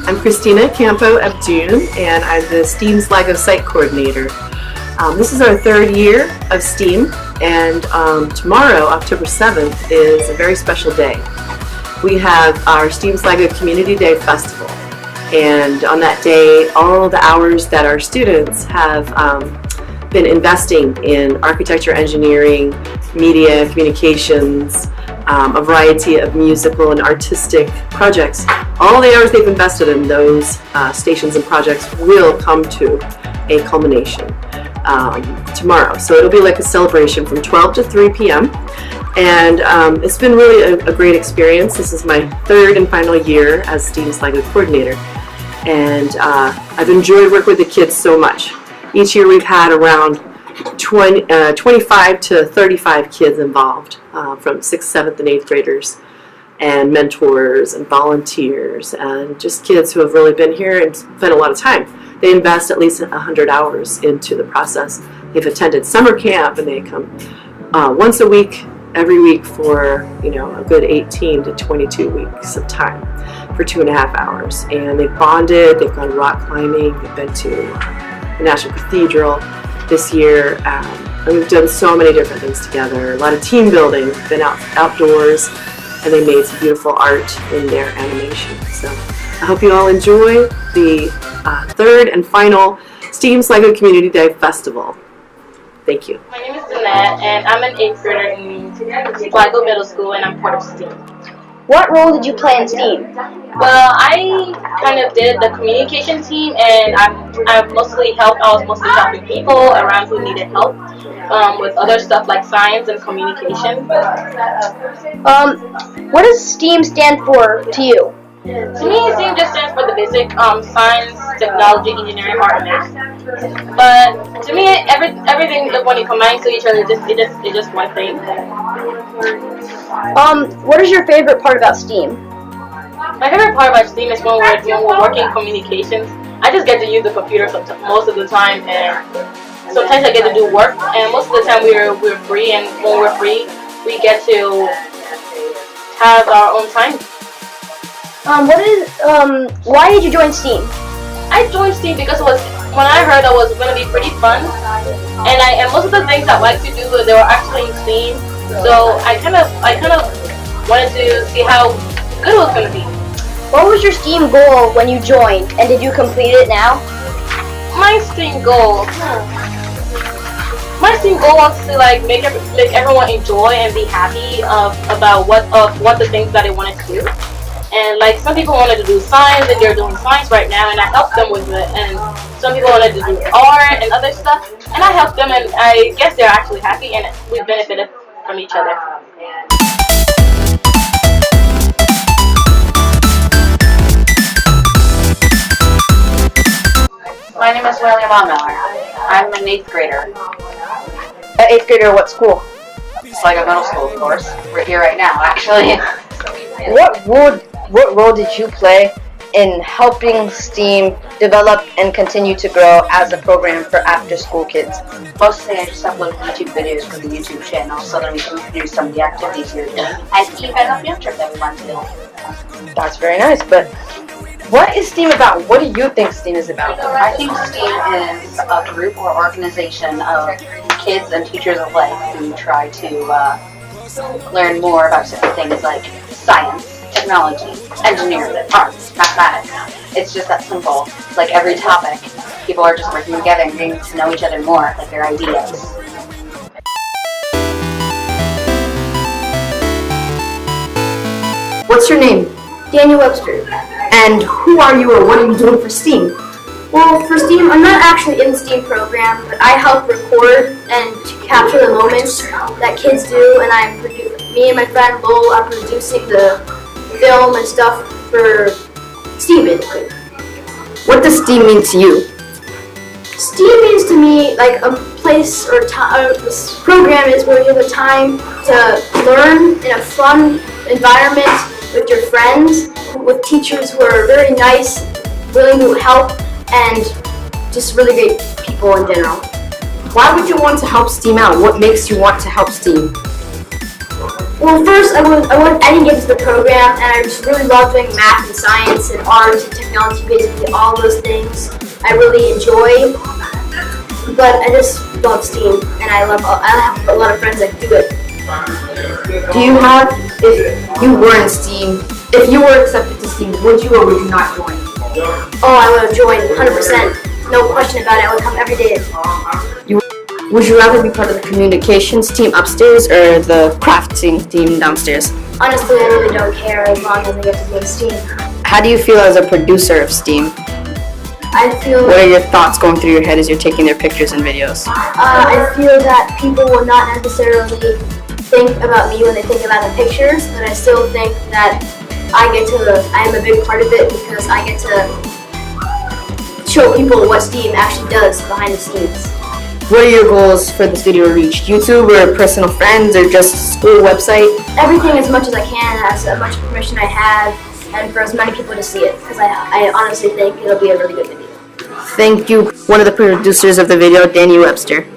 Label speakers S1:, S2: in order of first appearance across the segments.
S1: I'm Christina Campo Abdun, and I'm the STEAM Sligo Site Coordinator. This is our third year of STEAM, and tomorrow, October 7th, is a very special day. We have our STEAM Sligo Community Day Festival, and on that day, all the hours that our students have been investing in architecture, engineering, media, communications, a variety of musical and artistic projects. All the hours they've invested in those stations and projects will come to a culmination tomorrow. So it'll be like a celebration from 12 to 3 p.m. And it's been really a great experience. This is my third and final year as STEAM Sligo Coordinator. And I've enjoyed working with the kids so much. Each year we've had around 25 to 35 kids involved, from 6th, 7th, and 8th graders, and mentors and volunteers, and just kids who have really been here and spent a lot of time. They invest at least 100 hours into the process. They've attended summer camp, and they come once a week, every week for a good 18 to 22 weeks of time for 2.5 hours. And they've bonded, they've gone rock climbing, they've been to the National Cathedral this year, and we've done so many different things together. A lot of team building, been outdoors, and they made some beautiful art in their animation. So I hope you all enjoy the third and final STEAM Sligo Community Day Festival. Thank you.
S2: My name is Danette, and I'm an 8th grader in Sligo Middle School, and I'm part of STEAM.
S3: What role did you play in STEAM?
S2: Well, I kind of did the communication team, and I was mostly helping people around who needed help with other stuff like science and communication.
S3: What does STEAM stand for to you?
S2: To me, STEAM just stands for the basic science, technology, engineering, art, and math. But to me, everything when you combine to each other, it's just one thing.
S3: What is your favorite part about STEAM?
S2: My favorite part about STEAM is when we're working communications. I just get to use the computer most of the time, and sometimes I get to do work. And most of the time we're free, and when we're free, we get to have our own time.
S3: Why did you join STEAM?
S2: I joined STEAM because when I heard it was going to be pretty fun, and most of the things I like to do, they were actually in STEAM. So I kind of wanted to see how good it was going to be.
S3: What was your STEAM goal when you joined, and did you complete it now?
S2: My STEAM goal was to make everyone enjoy and be happy about what the things that they wanted to do. And some people wanted to do science, and they're doing science right now, and I helped them with it. And some people wanted to do art and other stuff, and I helped them, and I guess they're actually happy, and we benefited from each other.
S4: My name is William Miller. I'm an 8th grader.
S3: An 8th grader, what school?
S4: Sligo Middle School, of course. We're here right now, actually.
S3: What role did you play in helping STEAM develop and continue to grow as a program for after-school kids?
S4: Mostly I just upload YouTube videos for the YouTube channel so that we can produce some of the activities here and even a field trip that we went to.
S3: That's very nice, but what is STEAM about? What do you think STEAM is about?
S4: I think STEAM is a group or organization of kids and teachers alike who try to learn more about certain things like science, technology, engineering, arts, mathematics. It's just that simple. Like every topic, people are just working together and getting to know each other more, like their ideas.
S3: What's your name?
S5: Daniel Webster.
S3: And who are you, or what are you doing for STEAM?
S5: Well, for STEAM, I'm not actually in the STEAM program, but I help record and capture the moments that kids do, and me and my friend Lowell are producing the film and stuff for STEAM, basically.
S3: What does STEAM mean to you?
S5: STEAM means to me like a place or this program is where you have a time to learn in a fun environment with your friends, with teachers who are very nice, willing to help, and just really great people in general.
S3: Why would you want to help STEAM out? What makes you want to help STEAM?
S5: Well, first I didn't get into the program, and I just really love doing math and science and art and technology, basically all those things I really enjoy. But I just love STEAM, and I have a lot of friends that do it.
S6: Do you have, if you were in STEAM, if you were accepted to STEAM, would you or would you not join?
S5: Oh, I would have joined 100%. No question about it. I would come every day.
S6: Would you rather be part of the communications team upstairs or the crafting team downstairs?
S5: Honestly, I really don't care as long as I get to be in STEAM.
S6: How do you feel as a producer of STEAM?
S5: I feel
S6: What are your thoughts going through your head as you're taking their pictures and videos?
S5: I feel that people will not necessarily think about me when they think about the pictures, but I still think that I am a big part of it because I get to show people what STEAM actually does behind the scenes.
S6: What are your goals for this video to reach? YouTube or personal friends or just school website?
S5: Everything as much as I can, as much permission I have, and for as many people to see it, because I honestly think it'll be a really good video.
S6: Thank you, one of the producers of the video, Danny Webster.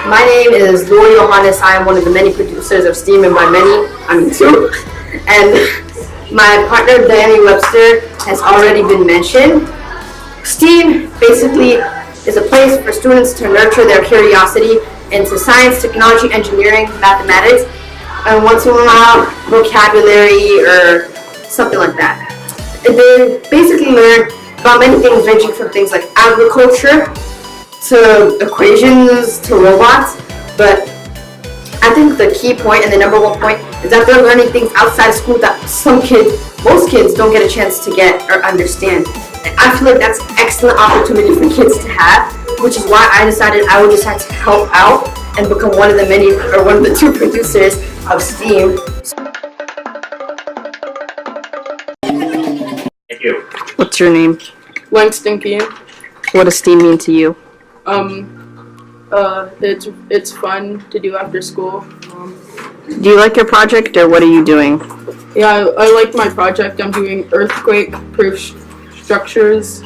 S6: My name is Lori Johannes. I am one of the many producers of STEAM, and by many, I mean two. And my partner, Danny Webster, has already been mentioned. STEAM basically is a place for students to nurture their curiosity into science, technology, engineering, mathematics, and once in a while, vocabulary or something like that. And they basically learn about many things ranging from things like agriculture to equations to robots, but I think the key point and the number one point is that they're learning things outside of school that most kids don't get a chance to get or understand. And I feel like that's an excellent opportunity for kids to have, which is why I decided I would just have to help out and become one of the two producers of STEAM.
S7: Thank you.
S6: What's your name?
S8: Langston Keen.
S6: What does STEAM mean to you?
S8: It's fun to do after school.
S6: Do you like your project or what are you doing?
S8: Yeah, I like my project. I'm doing earthquake-proof structures.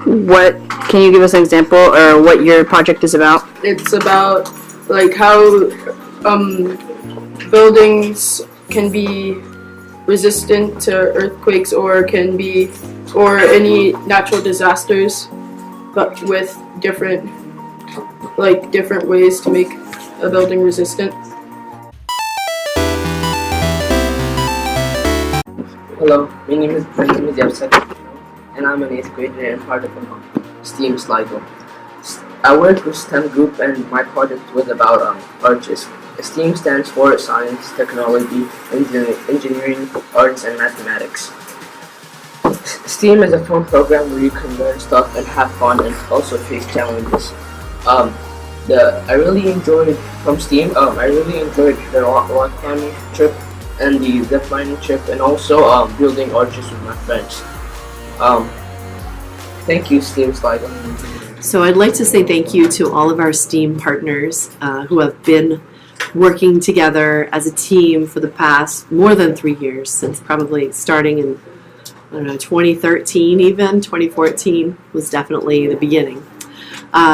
S6: What can you give us an example or what your project is about?
S8: It's about like how buildings can be resistant to earthquakes or any natural disasters, but with different ways to make a building resistant.
S9: Hello, my name is Yapsak, and I'm an 8th grader and part of STEAM Sligo. I work with STEM group and my project was about arches. STEAM stands for science, technology, engineering, arts, and mathematics. STEAM is a fun program where you can learn stuff and have fun and also face challenges. I really enjoyed from STEAM. I really enjoyed the rock climbing trip and the zip lining trip, and also building arches with my friends. Thank you, STEAM Sligo.
S1: So I'd like to say thank you to all of our STEAM partners who have been working together as a team for the past more than 3 years, since probably starting in 2013 even. 2014 was definitely the beginning.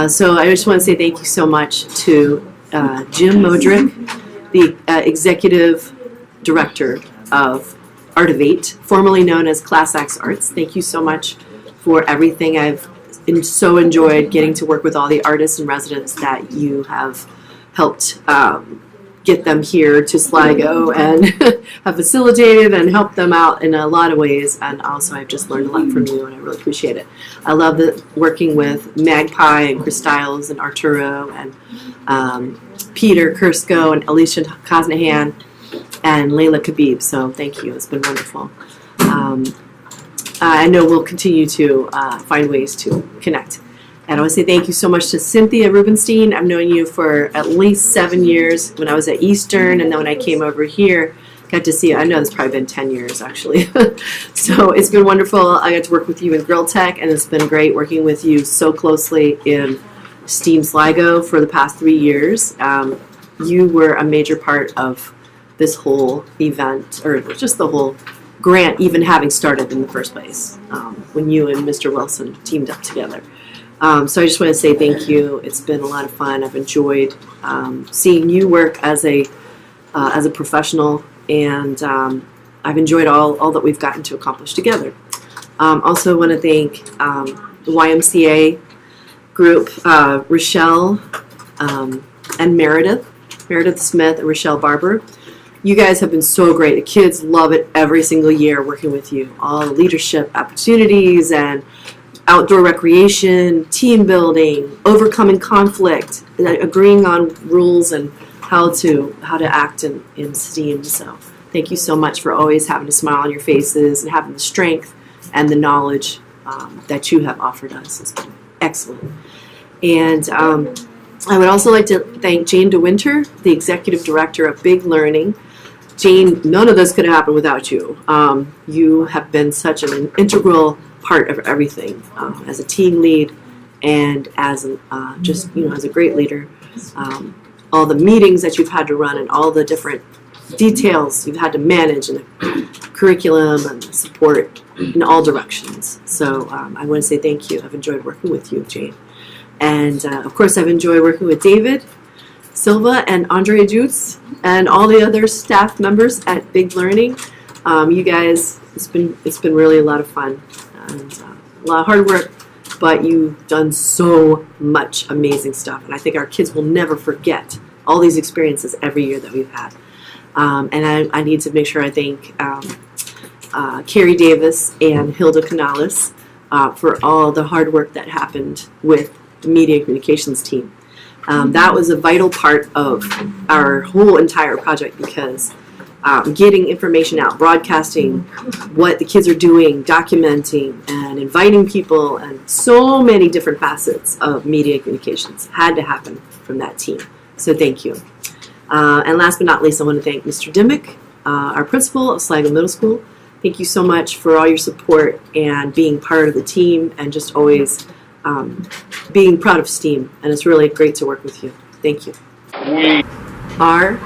S1: So I just want to say thank you so much to Jim Modrick, the Executive Director of Art of 8, formerly known as Class X Arts. Thank you so much for everything. I've so enjoyed getting to work with all the artists and residents that you have helped get them here to Sligo and have facilitated and helped them out in a lot of ways. And also I've just learned a lot from you and I really appreciate it. I love working with Magpie and Chris Stiles and Arturo and Peter Kursko and Alicia Kosnahan and Layla Khabib. So thank you. It's been wonderful. I know we'll continue to find ways to connect. And I want to say thank you so much to Cynthia Rubenstein. I've known you for at least 7 years when I was at Eastern, and then when I came over here, got to see you. I know it's probably been 10 years actually. So it's been wonderful. I got to work with you in Grill Tech, and it's been great working with you so closely in STEAM Sligo for the past 3 years. You were a major part of this whole event, or just the whole grant even having started in the first place, when you and Mr. Wilson teamed up together. So I just want to say thank you. It's been a lot of fun. I've enjoyed seeing you work as a professional, and I've enjoyed all that we've gotten to accomplish together. Also want to thank the YMCA group, Rochelle and Meredith Smith and Rochelle Barber. You guys have been so great. The kids love it every single year working with you. All the leadership opportunities and outdoor recreation, team building, overcoming conflict, agreeing on rules and how to act in STEAM. So thank you so much for always having a smile on your faces and having the strength and the knowledge that you have offered us. It's been excellent. And I would also like to thank Jane DeWinter, the Executive Director of Big Learning. Jane, none of this could happen without you. You have been such an integral part of everything, as a team lead and as as a great leader. All the meetings that you've had to run and all the different details you've had to manage, and the curriculum and the support in all directions. So I want to say thank you. I've enjoyed working with you, Jane. And of course, I've enjoyed working with David Silva and Andrea Jutz and all the other staff members at Big Learning. You guys, it's been really a lot of fun and a lot of hard work, but you've done so much amazing stuff, and I think our kids will never forget all these experiences every year that we've had. And I need to make sure I thank Carrie Davis and Hilda Canales for all the hard work that happened with the media communications team. That was a vital part of our whole entire project, because getting information out, broadcasting what the kids are doing, documenting, and inviting people, and so many different facets of media communications had to happen from that team. So thank you. And last but not least, I want to thank Mr. Dimmick, our principal of Sligo Middle School. Thank you so much for all your support and being part of the team, and just always being proud of STEAM. And it's really great to work with you. Thank you. We are